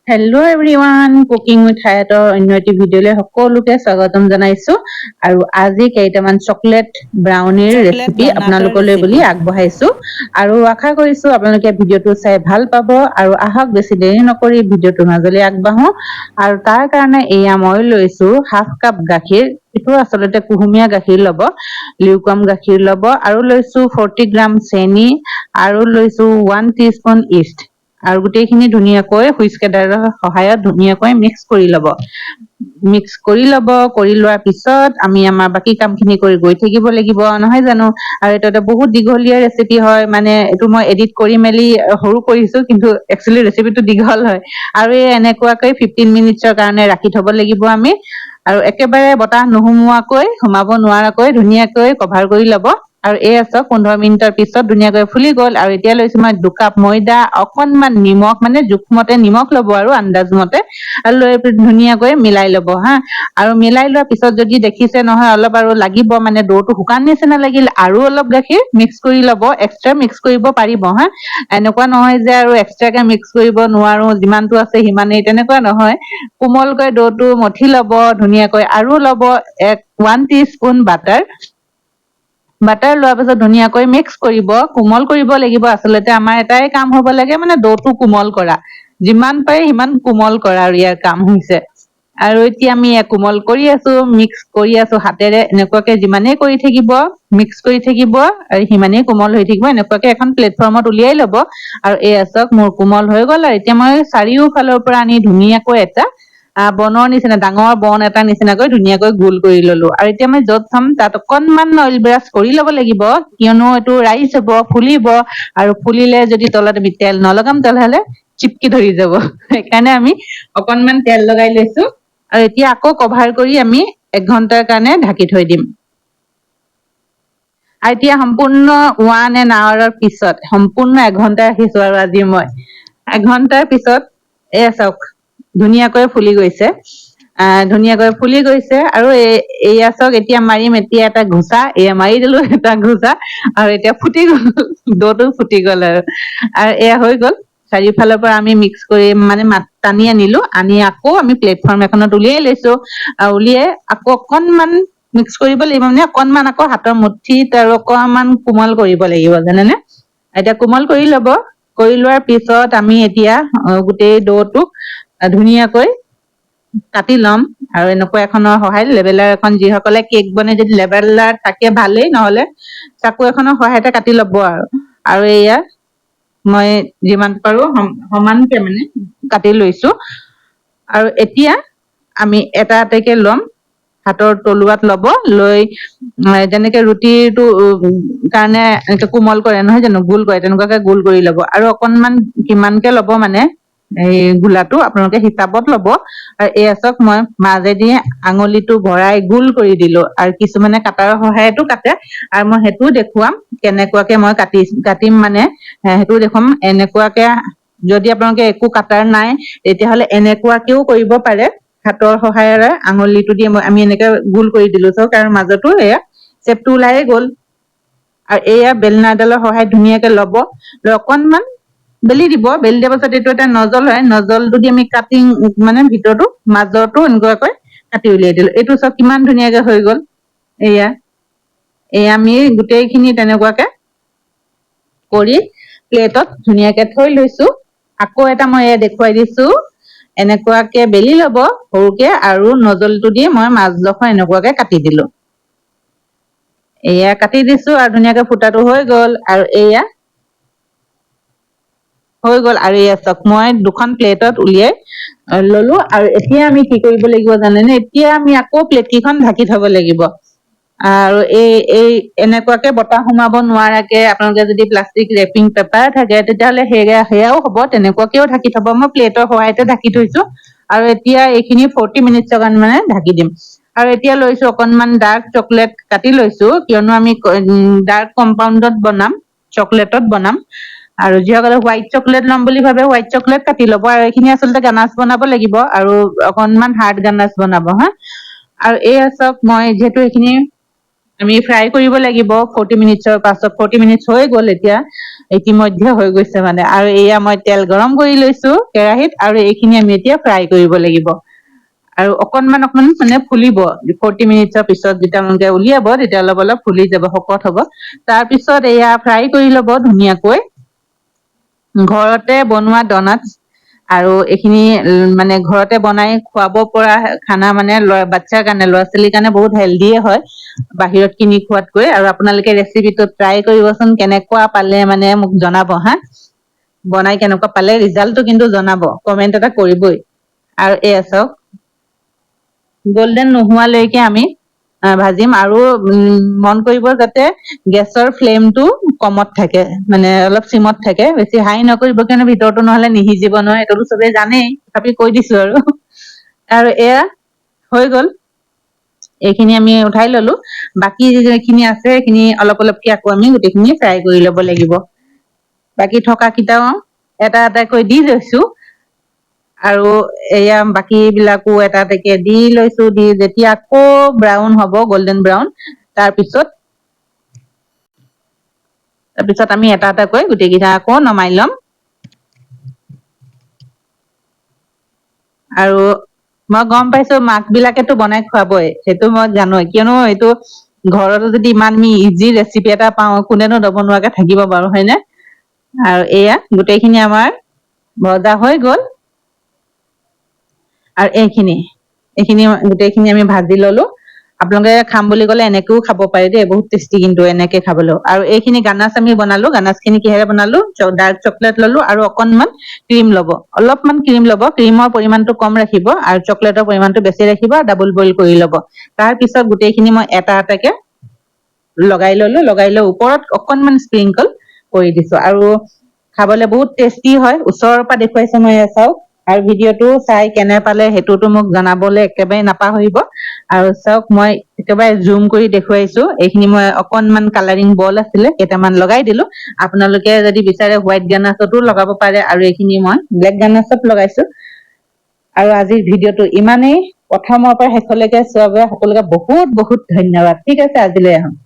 Hello' everyone, cooking with হায়াতৰ অন্য এটি ভিডিঅ'লৈ সকলোকে স্বাগতম জনাইছো। আৰু আজি কেইটামান চকলেট ব্ৰাউনিৰ চকলেট ৰেচিপি ডনাটৰ আপোনালোকলৈ বুলি ৰেচিপি। আগবঢ়াইছো আৰু আশা কৰিছো আপোনালোকে ভিডিঅ'টো চাই ভাল পাব। আৰু আহক বেছি দেৰি নকৰি ভিডিঅ'টো মাজলৈ আগবাঢ়ো। আৰু তাৰ কাৰণে এয়া মই লৈছো হাফ কাপ গাখীৰ। এইটো আচলতে কুহুমীয়া গাখীৰ ল'ব, লিউকম গাখীৰ ল'ব। আৰু লৈছো 40 গ্ৰাম চেনি, আৰু লৈছো 1 টিস্পুন ইষ্ট। আৰু গোটেইখিনি ধুনীয়াকৈ হুইস্ক এডালৰ সহায়ত ধুনীয়াকৈ মিক্স কৰি ল'ব। মিক্স কৰি ল'ব, কৰি লোৱাৰ পিছত আমি আমাৰ বাকী কাম খিনি কৰি গৈ থাকিব লাগিব, নহয় জানো। আৰু এইটো এটা বহুত দীঘলীয়া ৰেচিপি হয়, মানে এইটো মই এডিট কৰি মেলি সৰু কৰিছো, কিন্তু একচুৱেলি ৰেচিপিটো দীঘল হয়। আৰু এই এনেকুৱাকৈ 15 মিনিটছৰ কাৰণে ৰাখি থব লাগিব আমি। আৰু একেবাৰে বতাহ নোসোমোৱাকৈ, সোমাব নোৱাৰাকৈ ধুনীয়াকৈ কভাৰ কৰি ল'ব। আৰু এই চাওক 15 মিনিটৰ পিছত ধুনীয়াকৈ ফুলি গ'ল। আৰু এতিয়া লৈছো মই 2 কাপ ময়দা, অকনমান নিমখ, মানে জোখমতে নিমখ ল'ব আৰু আন্দাজ মতে, আৰু লৈ ধুনীয়াকৈ মিলাই ল'ব হা। আৰু মিলাই লোৱাৰ পিছত যদি দেখিছে নহয় অলপ আৰু লাগিব, মানে দৌটো শুকান নিচিনা লাগিল, আৰু অলপ গাখীৰ মিক্স কৰি ল'ব। এক্সট্ৰা মিক্স কৰিব পাৰিব হা, এনেকুৱা নহয় যে আৰু এক্সট্ৰাকে মিক্স কৰিব নোৱাৰো, যিমানটো আছে সিমানেই, তেনেকুৱা নহয়। কোমলকৈ দৌটো মঠি ল'ব ধুনীয়াকৈ। আৰু ল'ব 1 টিস্পুন বাটাৰ। বাটাৰ লোৱাৰ পিছত ধুনীয়াকৈ মিক্স কৰিব, কোমল কৰিব লাগিব। আচলতে আমাৰ এটাই কাম হ'ব লাগে, মানে দৌটো কোমল কৰা, যিমান পাৰে সিমান কোমল কৰা, আৰু ইয়াৰ কাম হৈছে। আৰু এতিয়া আমি কোমল কৰি আছো, মিক্স কৰি আছো হাতেৰে। এনেকুৱাকে যিমানেই কৰি থাকিব, মিক্স কৰি থাকিব, আৰু সিমানেই কোমল হৈ থাকিব। এনেকুৱাকে এখন প্লেটফৰ্মত উলিয়াই ল'ব। আৰু এই চাওক মোৰ কোমল হৈ গ'ল। আৰু এতিয়া মই চাৰিওফালৰ পৰা আনি ধুনীয়াকৈ এটা বনৰ নিচিনা, ডাঙৰ বন এটা নিচিনাকৈ ধুনীয়াকৈ গোল কৰি ললো। আৰু এতিয়া মই য'ত থম তাত অকনমান অইল ব্ৰাছ কৰি ল'ব লাগিব, কিয়নো এইটো ৰাইচ হব, ফুলিব। আৰু ফুলিলে যদি তলত আমি তেল নলগাম, তেনেহলে চিপকি ধৰি যাব। সেইকাৰণে আমি অকনমান তেল লগাই লৈছো। আৰু এতিয়া আকৌ কভাৰ কৰি আমি 1 ঘন্টাৰ কাৰণে ঢাকি থৈ দিম। আৰু এতিয়া সম্পূৰ্ণ 1 আৱাৰৰ পিছত, সম্পূৰ্ণ 1 ঘন্টা ৰাখিছো আৰু আজি মই 1 ঘন্টাৰ পিছত এয়া চাওক ধুনীয়াকৈ ফুলি গৈছে। ধুনীয়াকৈ ফুলি গৈছে। আৰু এয়া চাওক, এতিয়া মাৰিম, এতিয়া এটা ঘোচা, এয়া মাৰি দিলো এটা ঘোচা। আৰু এতিয়া ফুটি গল, দৌটো ফুটি গল। আৰু এয়া হৈ গল। চাৰিওফালৰ পৰা আমি মিক্স কৰি, মানে টানি আনিলো, আনি আকৌ আমি প্লেটফৰ্ম এখনত উলিয়াই লৈছো। উলিয়াই আকৌ অকনমান মিক্স কৰিব লাগিব, মানে অকনমান আকৌ হাতৰ মুঠিত আৰু অকনমান কোমল কৰিব লাগিব, জানেনে। এতিয়া কোমল কৰি ল'ব। কৰি লোৱাৰ পিছত আমি এতিয়া গোটেই দৌটোক ধুনীয়াকৈ কাটি ল'ম। আৰু এনেকুৱা এখনৰ সহায়ত, লেবেলাৰ এখন, যিসকলে কেক বনাই যদি লেবেলাৰ থাকে ভালেই, নহলে চাকু এখনৰ সহায়তে কাটি ল'ব। আৰু এয়া মই যিমান পাৰো সমানকে মানে কাটি লৈছো। আৰু এতিয়া আমি এটা এটাকে লম, হাতৰ তলুৱাত লব, লৈ যেনেকে ৰুটিটো কাৰণে এনেকে কোমল কৰে নহয় জানো, গোল কৰে, তেনেকুৱাকে গোল কৰি লব। আৰু অকনমান কিমানকে লব, মানে এই গোলাটো আপোনালোকে হিচাপত লব। আৰু এই চাওক, মই মাজেদি আঙুলিটো ভৰাই গোল কৰি দিলো। আৰু কিছুমানে কাটাৰৰ সহায়তো কাটে, আৰু মই সেইটোও দেখুৱাম কেনেকুৱাকে মই কাটিম, মানে সেইটোও দেখুৱাম। এনেকুৱাকে, যদি আপোনালোকে একো কাটাৰ নাই, তেতিয়াহলে এনেকুৱাকেও কৰিব পাৰে। হাতৰ সহায়েৰে আঙুলিটো দি আমি এনেকে গোল কৰি দিলো চাওক, আৰু মাজতো এয়া চেপটো ওলাইয়ে গল। আৰু এয়া বেলনাডালৰ সহায়ত ধুনীয়াকে লব, লৈ অকনমান বেলি দিব। বেলি দিয়াৰ পাছত এইটো এটা নজল হয়, নজলটো দি আমি কাটিং, মানে ভিতৰতো মাজতো এনেকুৱাকৈ কাটি উলিয়াই দিলো। এইটো চব কিমান ধুনীয়াকে হৈ গল। এয়া আমি গোটেইখিনি তেনেকুৱাকে কৰি প্লেটত ধুনীয়াকে থৈ লৈছো। আকৌ এটা মই দেখুৱাই দিছো, এনেকুৱাকে বেলি লব সৰুকে, আৰু নজলটো দি মই মাজডোখৰ এনেকুৱাকে কাটি দিলো। এয়া কাটি দিছো, আৰু ধুনীয়াকে ফুটাটো হৈ গল। আৰু এয়া হৈ গল। আৰু এয়া চাওক, মই 2খন প্লেটত উলিয়াই ললো। আৰু এতিয়া আমি কি কৰিব লাগিব জানেনে, এতিয়া আমি আকৌ প্লেট কেইখন ঢাকি থব লাগিব। আৰু এনেকুৱাকে বতাহ সোমাব নোৱাৰাকে আপোনালোকে যদি প্লাষ্টিক ৰেপিং পেপাৰ থাকে, তেতিয়াহলে সেয়াও হ'ব, তেনেকুৱাকেও ঢাকি থব। মই প্লেটৰ সহায়তে ঢাকি থৈছো। আৰু এতিয়া এইখিনি 40 মিনিটছৰ কাৰণে মানে ঢাকি দিম। আৰু এতিয়া লৈছো অকনমান ডাৰ্ক চকলেট কাটি লৈছো, কিয়নো আমি ডাৰ্ক কম্পাউণ্ডত বনাম, চকলেটত বনাম। আৰু যিসকলে হোৱাইট চকলেট লম বুলি ভাবে, হোৱাইট চকলেট কাটি লব। আৰু এইখিনি আচলতে গানাচ বনাব লাগিব, আৰু অকনমান হাৰ্ড গানাচ বনাব হা। আৰু এই চাওক, মই যিহেতু এইখিনি আমি ফ্ৰাই কৰিব লাগিব 40 মিনিটছৰ পাছত। 40 মিনিটছ হৈ গ'ল, এতিয়া ইতিমধ্যে হৈ গৈছে মানে। আৰু এয়া মই তেল গৰম কৰি লৈছো কেৰাহীত, আৰু এইখিনি আমি এতিয়া ফ্ৰাই কৰিব লাগিব। আৰু অকনমান মানে ফুলিব। 40 মিনিটছৰ পিছত যেতিয়া আপোনালোকে উলিয়াব, তেতিয়া অলপ অলপ ফুলি যাব, শকত হ'ব। তাৰপিছত এয়া ফ্ৰাই কৰি ল'ব ধুনীয়াকৈ। ঘৰতে বনোৱা ডনাটছ, আৰু এইখিনি মানে ঘৰতে বনাই খুৱাব পৰা খানা মানে বাচ্ছাৰ কাৰণে, ল'ৰা ছোৱালীৰ কাৰণে বহুত হেল্ডিয়ে হয় বাহিৰত কিনি খোৱাতকৈ। আৰু আপোনালোকে ৰেচিপিটো ট্ৰাই কৰিবচোন, কেনেকুৱা পালে মানে মোক জনাব হা। বনাই কেনেকুৱা পালে ৰিজাল্টটো কিন্তু জনাব, কমেন্ট এটা কৰিবই। আৰু এয়া চাওক, গল্ডেন নোহোৱালৈকে আমি ভাজিম। আৰু মন কৰিব যাতে গেছৰ ফ্লেমটো কমত থাকে, মানে অলপ চিমত থাকে, বেছি হাই নকৰিব, কিয়নো ভিতৰতো নহলে নিসিজিব নহয়, এইটোতো চবেই জানেই, তথাপি কৈ দিছো আৰু। আৰু এয়া হৈ গ'ল, এইখিনি আমি উঠাই ললো। বাকী যিখিনি আছে সেইখিনি অলপ অলপকে আকৌ আমি গোটেইখিনি ফ্ৰাই কৰি ল'ব লাগিব। বাকী থকা কেইটাও এটা এটাকৈ দি লৈছো। আৰু এয়া বাকী বিলাকো এটা এটাকে দি লৈছো। দি যেতিয়া আকৌ ব্ৰাউন হ'ব, গল্ডেন ব্ৰাউন, তাৰপিছত আমি এটা এটাকৈ গোটেই কেইটা আকৌ নমাই ল'ম। আৰু মই গম পাইছো মাক বিলাকেতো বনাই খুৱাবই, সেইটো মই জানোৱেই, কিয়নো এইটো ঘৰতো যদি ইমান আমি ইজি ৰেচিপি এটা পাওঁ, কোনেনো নবনোৱাকে থাকিব বাৰু, হয়নে? আৰু এয়া গোটেইখিনি আমাৰ ভজা হৈ গ'ল। আৰু এইখিনি গোটেইখিনি আমি ভাজি ললো। আপোনালোকে খাম বুলি ক'লে এনেকেও খাব পাৰে দেই, বহুত টেষ্টি কিন্তু এনেকে খাবলৈও। আৰু এইখিনি গানাচ আমি বনালো, গানাচ খিনি কিহেৰে বনালো, ডাৰ্ক চকলেট ললো, আৰু অকনমান ক্ৰীম ল'ব, অলপমান ক্ৰীম ল'ব, ক্ৰীমৰ পৰিমাণটো কম ৰাখিব, আৰু চকলেটৰ পৰিমাণটো বেছি ৰাখিব, ডাবল বইল কৰি ল'ব। তাৰ পিছত গোটেইখিনি মই এটা এটাকে লগাই ললো, লগাই লৈ ওপৰত অকনমান স্প্ৰিংকল কৰি দিছো। আৰু খাবলৈ বহুত টেষ্টি হয়, ওচৰৰ পৰা দেখুৱাইছো মই, চাওক। আৰু ভিডিঅ'টো চাই কেনে পালে সেইটোতো মোক জনাবলৈ একেবাৰে নাপাহৰিব। আৰু চাওক, মই একেবাৰে জুম কৰি দেখুৱাইছো। এইখিনি মই অকনমান কালাৰিং বল আছিলে, কেইটামান লগাই দিলো। আপোনালোকে যদি বিচাৰে হোৱাইট গানাচতো লগাব পাৰে, আৰু এইখিনি মই ব্লেক গানাচত লগাইছো। আৰু আজিৰ ভিডিঅ'টো ইমানেই, প্ৰথমৰ পৰা শেষলৈকে চোৱাৰ বাবে সকলোকে বহুত বহুত ধন্যবাদ। ঠিক আছে, আজিলৈ আহো।